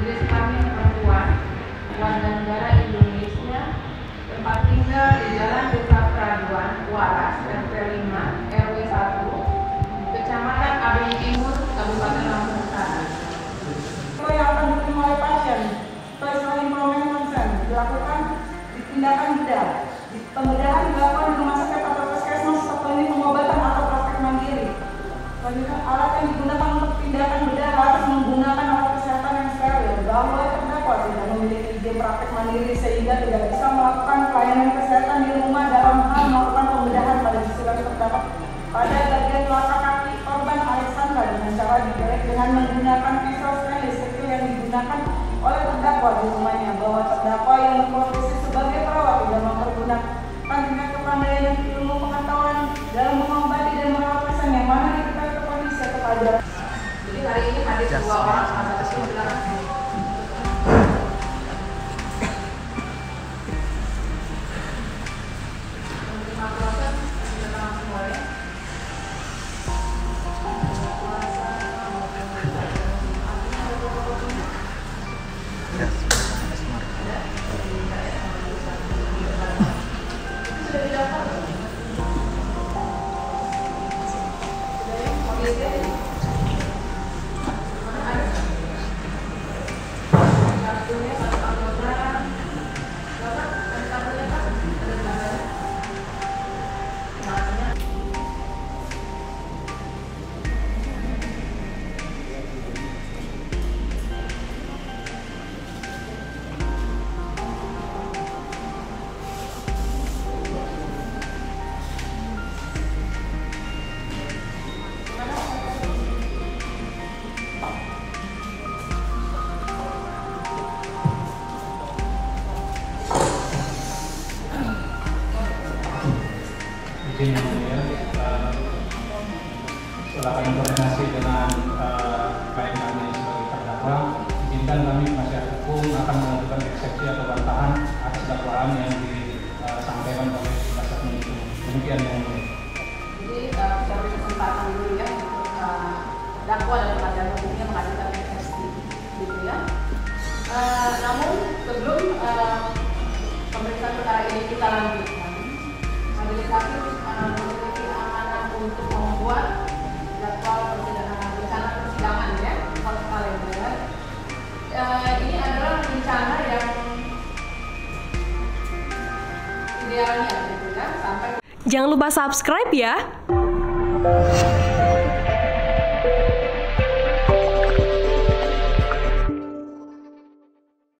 jenis kelamin perempuan, warga negara Indonesia, tempat tinggal di Jalan Desa Peraduan, Waras, RT 5, RW 1, Kecamatan Abing Timur, Kabupaten Lampung Utara. Yang akan diterima oleh pasien setelah implemen konsen dilakukan tindakan bedah. Pembedahan dilakukan di rumah sakit atau puskesmas seperti pengobatan atau praktek mandiri. Selanjutnya, alat yang digunakan untuk tindakan bedah harus menggunakan alat kesehatan yang steril bahwa terdakwa tidak memiliki izin praktek mandiri sehingga tidak bisa melakukan pelayanan kesehatan di rumah dalam hal melakukan pembedahan pada sisikan terdapat pada bagian telapak kaki korban Alexandra dengan cara dibelah dengan menggunakan pisau stainless steel yang digunakan oleh terdakwa di rumahnya, bahwa terdakwa yang berprofesi sebagai perawat tidak mempergunakan dengan kepandaian ilmu pengetahuan dalam mengobati dan merawat pasien yang mana diketahui ke kondisi atau keadaan. Jadi hari ini hadir dua orang, salah satu silakan. Menerima proses sudah langsung boleh. Izin yang mulia, setelah kami koordinasi dengan klien kami sebagai terdakwa, izinkan kami penasihat hukum akan mengajukan eksepsi atau bantahan atas dakwaan yang disampaikan oleh penasihat hukum. Demikian yang mulia. Jadi kita beri kesempatan dulu ya untuk dakwa dan penasihat hukumnya mengajukan eksepsi, gitu ya. Namun sebelum pemeriksaan perkara ini kita lanjutkan, majelis hakim memiliki amanah untuk membuat jadwal rencana persidangan ya, court calendar. Ini adalah rencana yang idealnya gitu ya, sampai. Jangan lupa subscribe ya.